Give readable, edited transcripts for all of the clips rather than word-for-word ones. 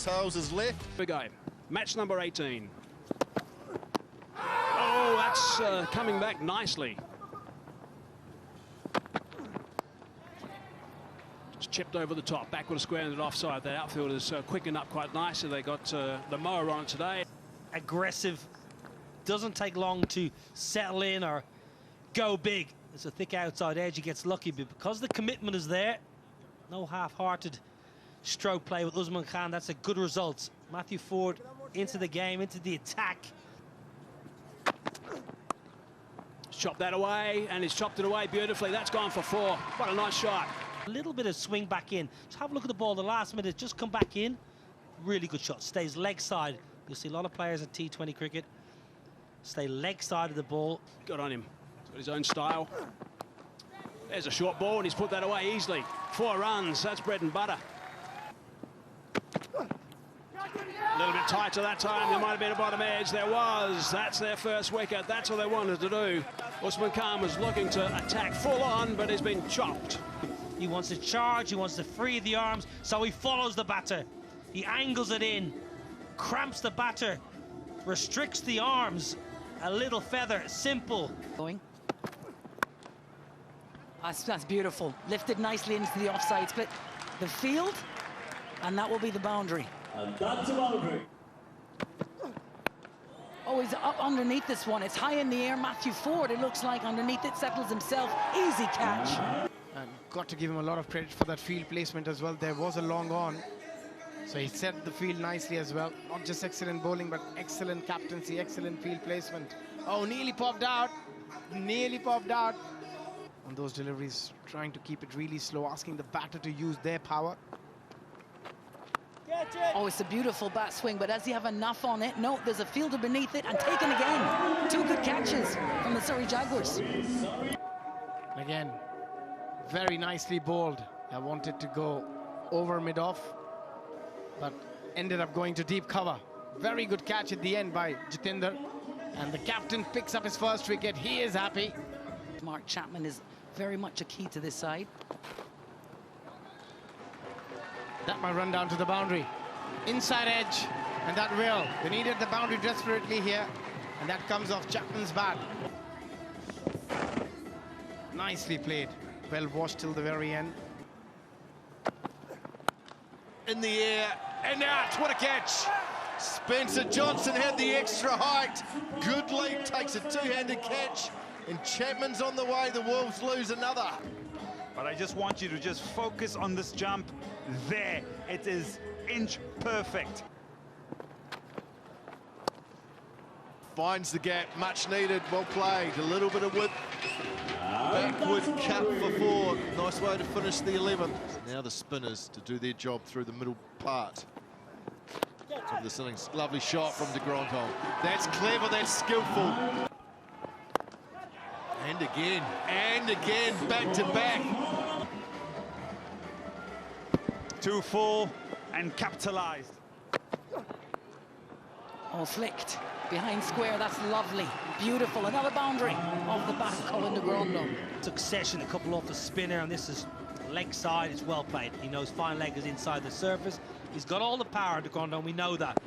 tails is left. We go. Match number 18. Oh, that's coming back nicely. Just chipped over the top, backward square and offside. That outfield is quickened up quite nicely. They got the mower on it today. Aggressive, doesn't take long to settle in or go big. It's a thick outside edge, he gets lucky, but because the commitment is there, no half-hearted stroke play with Usman Khan, that's a good result. Matthew Ford into the game, into the attack. Chopped that away, and he's chopped it away beautifully. That's gone for 4. What a nice shot. A little bit of swing back in. Just have a look at the ball the last minute, just come back in. Really good shot, stays leg side. You'll see a lot of players in T20 cricket stay leg side of the ball. Good on him. He's got his own style. There's a short ball, and he's put that away easily. 4 runs, that's bread and butter. A little bit tighter that time. There might have been a bottom edge. There was. That's their first wicket. That's what they wanted to do. Usman Khan was looking to attack full on, but he's been chopped. He wants to charge, he wants to free the arms, so he follows the batter. He angles it in, cramps the batter, restricts the arms. A little feather, simple. Going. That's beautiful. Lifted nicely into the offside split. The field, and that will be the boundary. And that's a boundary. Oh, he's up underneath this one. It's high in the air. Matthew Ford, it looks like, underneath it, settles himself. Easy catch. And got to give him a lot of credit for that field placement as well. There was a long on, so he set the field nicely as well. Not just excellent bowling, but excellent captaincy, excellent field placement. Oh, nearly popped out. Nearly popped out. On those deliveries, trying to keep it really slow, asking the batter to use their power. Oh, it's a beautiful bat swing, but does he have enough on it? No, there's a fielder beneath it, and taken again. 2 good catches from the Surrey Jaguars. Again, very nicely bowled. I wanted to go over mid-off, but ended up going to deep cover. Very good catch at the end by Jatinder. And the captain picks up his first wicket. He is happy. Mark Chapman is very much a key to this side. That might run down to the boundary. Inside edge, and that will. They needed the boundary desperately here, and that comes off Chapman's bat. Nicely played. Well washed till the very end. In the air, and out. What a catch. Spencer Johnson had the extra height. Good leap, takes a 2-handed catch, and Chapman's on the way. The Wolves lose another. But I just want you to just focus on this jump there. It is inch perfect. Finds the gap, much needed, well played. A little bit of width. Backward cut for Ford. Nice way to finish the 11th. Now the spinners to do their job through the middle part of this innings. Lovely shot from de Grandhomme. That's clever, that's skillful. And again, back to back. 2 full and capitalized. Oh, flicked. Behind square, that's lovely. Beautiful. Another boundary off the back of Colin de Grandhomme. Succession, a couple off the spinner, and this is leg side. It's well played. He knows fine leg is inside the surface. He's got all the power, de Grandhomme, we know that.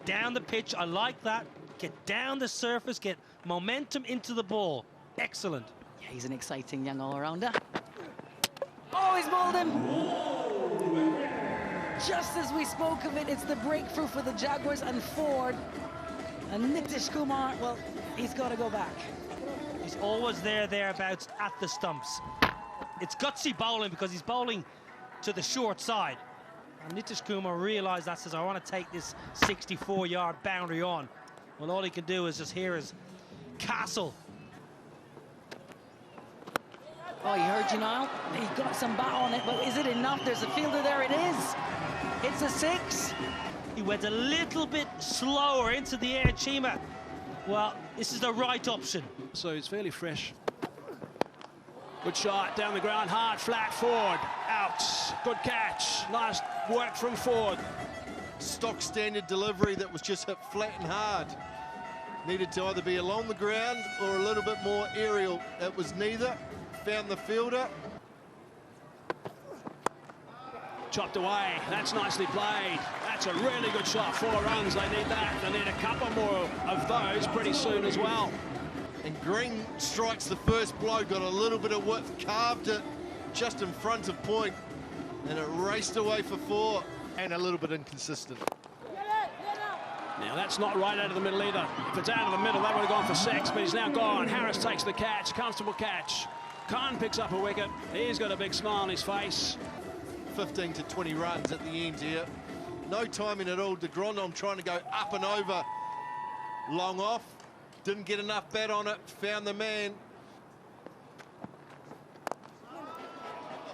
Down the pitch, I like that. Get down the surface, get momentum into the ball. Excellent. Yeah, he's an exciting young all-rounder. Oh, he's bowled him! Just as we spoke of it, it's the breakthrough for the Jaguars and Ford. And Nitish Kumar, well, he's got to go back. He's always thereabouts at the stumps. It's gutsy bowling because he's bowling to the short side. And Nitish Kumar realised that, says, I want to take this 64-yard boundary on. Well, all he can do is just hear his castle. Oh, you heard you now? He got some bat on it, but is it enough? There's a fielder there, it is. It's a 6. He went a little bit slower into the air, Chima. Well, this is the right option. So it's fairly fresh. Good shot, down the ground, hard, flat, Ford. Out, good catch. Nice work from Ford. Stock standard delivery that was just hit flat and hard. Needed to either be along the ground or a little bit more aerial. It was neither. Found the fielder. Chopped away, that's nicely played. That's That's a really good shot. 4 runs, they need that. They need a couple more of those pretty soon as well. And Green strikes the first blow, got a little bit of width, carved it just in front of point, and it raced away for 4, and a little bit inconsistent. Now that's not right out of the middle either. If it's out of the middle, that would have gone for 6, but he's now gone. Harris takes the catch, comfortable catch. Khan picks up a wicket. He's got a big smile on his face. 15 to 20 runs at the end here. No timing at all. De Grandhomme trying to go up and over. Long off. Didn't get enough bat on it. Found the man.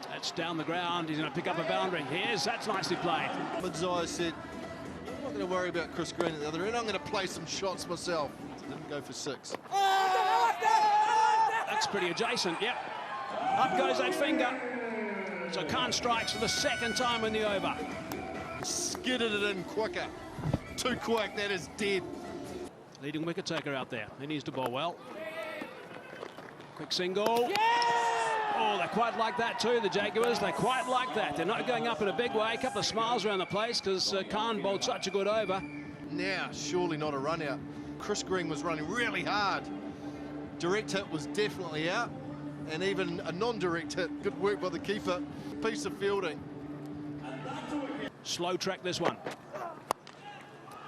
That's down the ground. He's going to pick up a boundary. That's nicely played. Midzai said, I'm not going to worry about Chris Green at the other end. I'm going to play some shots myself. Didn't go for 6. That's pretty adjacent, yep. Up goes that finger. So Khan strikes for the 2nd time in the over. Skidded it in quicker. Too quick, that is dead. Leading wicket taker out there. He needs to bowl well. Quick single. Oh, they quite like that too, the Jaguars. They quite like that. They're not going up in a big way. A couple of smiles around the place because Khan bowled such a good over. Now, surely not a run out. Chris Green was running really hard. Direct hit was definitely out. And even a non-direct hit. Good work by the keeper. Piece of fielding. Slow track this one.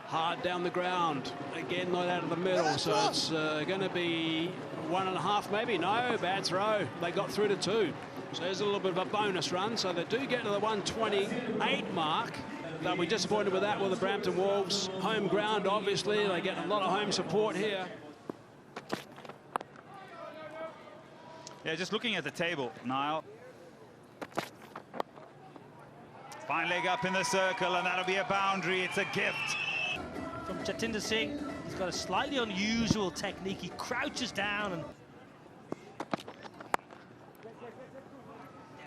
Hard down the ground. Again, not out of the middle. So it's going to be 1.5 maybe. No, bad throw. They got through to 2. So there's a little bit of a bonus run. So they do get to the 128 mark. They'll be disappointed with that with the Brampton Wolves. Home ground, obviously. They get a lot of home support here. Yeah, just looking at the table, Niall. Fine leg up in the circle, and that'll be a boundary. It's a gift. From Jatinder Singh, he's got a slightly unusual technique. He crouches down and...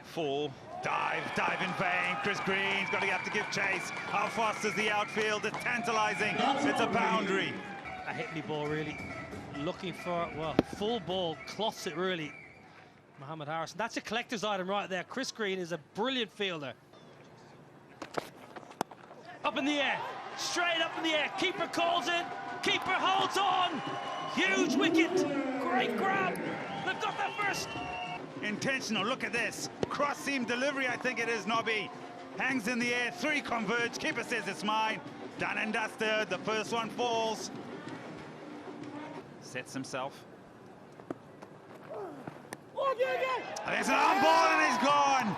Full dive in vain. Chris Green's got to have to give chase. How fast is the outfield? It's tantalizing. It's a boundary. A hit me ball, really. Looking for, well, full ball, cloths it really. Mohammed Harris. That's a collector's item right there. Chris Green is a brilliant fielder. Up in the air. Straight up in the air. Keeper calls it. Keeper holds on. Huge wicket. Great grab. They've got that first. Intentional. Look at this. Cross seam delivery, I think it is, Nobby. Hangs in the air. 3 converge. Keeper says it's mine. Done and dusted. The first one falls. Sets himself. There's an arm ball and he's gone.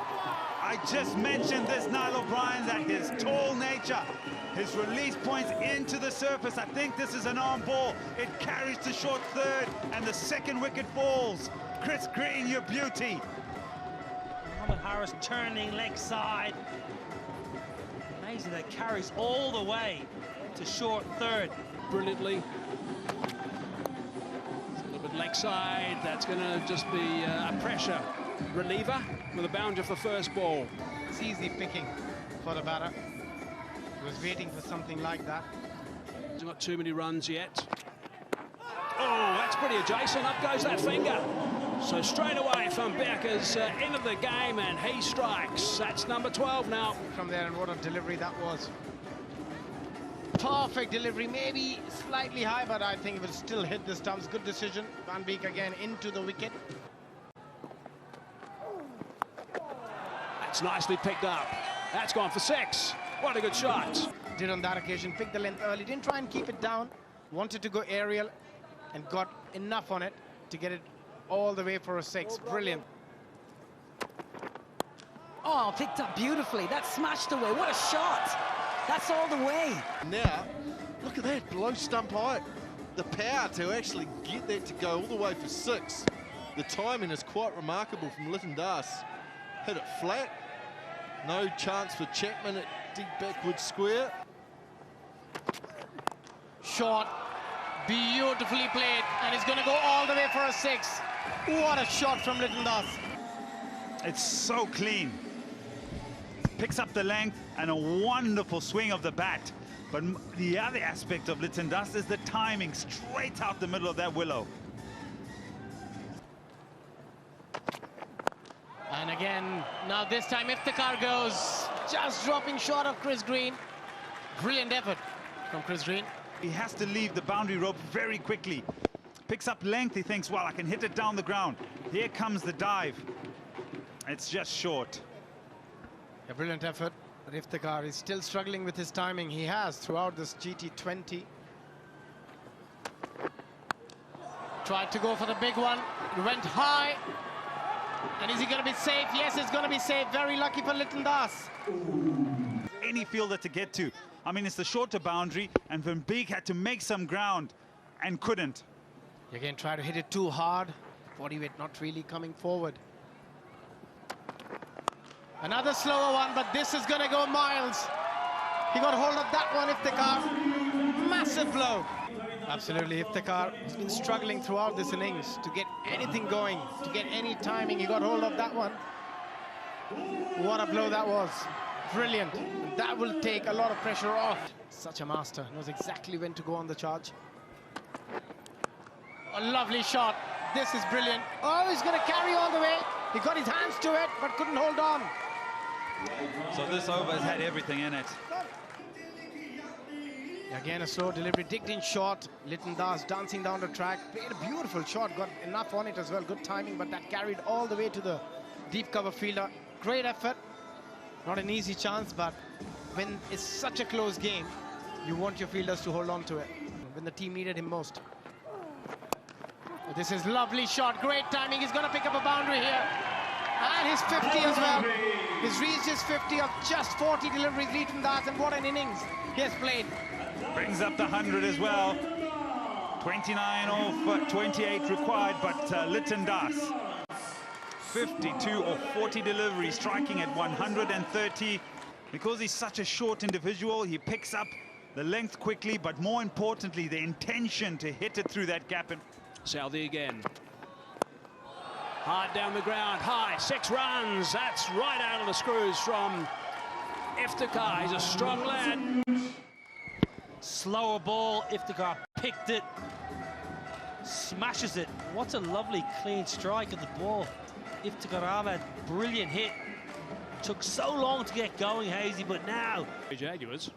I just mentioned this, Niall O'Brien, that his tall nature, his release points into the surface. I think this is an arm ball. It carries to short 3rd and the 2nd wicket falls. Chris Green, your beauty. Mohammed Harris turning leg side. Amazing that carries all the way to short 3rd. Brilliantly. Leg side, that's going to just be a pressure reliever with a boundary for first ball. It's easy picking for the batter. He was waiting for something like that. He's not too many runs yet. Oh, that's pretty adjacent. Up goes that finger. So straight away from Becker's end of the game, and he strikes. That's number 12 now. From there, and what a delivery that was. Perfect delivery, maybe slightly high, but I think it will still hit the stumps. Good decision. Van Beek again into the wicket. That's nicely picked up. That's gone for 6. What a good shot. Did on that occasion, pick the length early, didn't try and keep it down, wanted to go aerial and got enough on it to get it all the way for a 6. Brilliant. Oh, picked up beautifully. That smashed away. What a shot. That's all the way. Now, look at that, below stump height. The power to actually get that to go all the way for 6. The timing is quite remarkable from Lytton Das. Hit it flat. No chance for Chapman at deep backward square. Shot, beautifully played, and it's going to go all the way for a 6. What a shot from Lytton Das. It's so clean. Picks up the length and a wonderful swing of the bat. But the other aspect of Lytton Das is the timing, straight out the middle of that willow. And again, now this time Iftikhar goes, just dropping short of Chris Green. Brilliant effort from Chris Green. He has to leave the boundary rope very quickly. Picks up length, he thinks, well, I can hit it down the ground. Here comes the dive. It's just short. A brilliant effort. But Iftikhar is still struggling with his timing. He has throughout this GT20. Tried to go for the big one. It went high. And is he going to be safe? Yes, it's going to be safe. Very lucky for Liton Das. Any fielder to get to. I mean, it's the shorter boundary, and Van Beek had to make some ground and couldn't. Again, try to hit it too hard. Body weight not really coming forward. Another slower one, but this is going to go miles. He got hold of that one, Iftikhar. Massive blow. Absolutely, Iftikhar has been struggling throughout this innings to get anything going, to get any timing. He got hold of that one. What a blow that was. Brilliant. That will take a lot of pressure off. Such a master. Knows exactly when to go on the charge. A lovely shot. This is brilliant. Oh, he's going to carry all the way. He got his hands to it, but couldn't hold on. So this over has had everything in it. Again, a slow delivery, digged in shot. Liton Das dancing down the track. Played a beautiful shot, got enough on it as well. Good timing, but that carried all the way to the deep cover fielder. Great effort. Not an easy chance, but when it's such a close game, you want your fielders to hold on to it when the team needed him most. This is lovely shot, great timing. He's going to pick up a boundary here. And his 50 as well. He's reached his 50 of just 40 deliveries, Liton Das, and what an innings he has played. Brings up the 100 as well. 29 off 28 required, but Liton Das, 52 or 40 deliveries, striking at 130. Because he's such a short individual, he picks up the length quickly, but more importantly, the intention to hit it through that gap. Southey again. Hard down the ground, high, 6 runs. That's right out of the screws from Iftikhar. He's a strong lad. Slower ball, Iftikhar picked it, smashes it. What's a lovely clean strike of the ball. Iftikhar Ahmed, brilliant hit. Took so long to get going, Hazy, but now... Jaguars.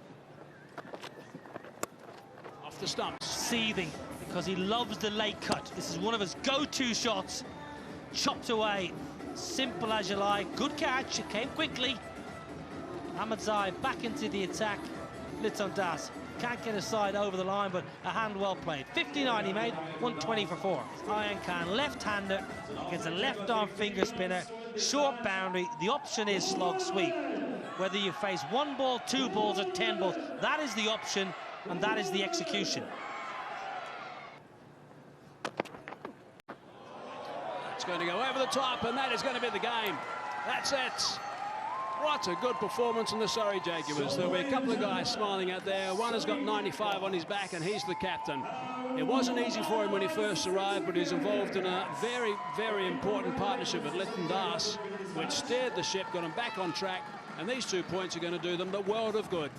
Off the stumps. Seething, because he loves the late cut. This is one of his go-to shots. Chopped away, simple as you like. Good catch, it came quickly. Ahmedzai back into the attack. Liton Das can't get his side over the line, but a hand well played. 59 he made, 120 for 4. Iron Khan, left-hander, gets a left-arm finger spinner, short boundary. The option is slog sweep. Whether you face 1 ball, 2 balls, or 10 balls, that is the option, and that is the execution. It's going to go over the top, and that is going to be the game. That's it. What a good performance from the Surrey Jaguars. There'll be a couple of guys smiling out there. One has got 95 on his back, and he's the captain. It wasn't easy for him when he first arrived, but he's involved in a very, very important partnership with Liton Das, which steered the ship, got him back on track, and these 2 points are going to do them the world of good.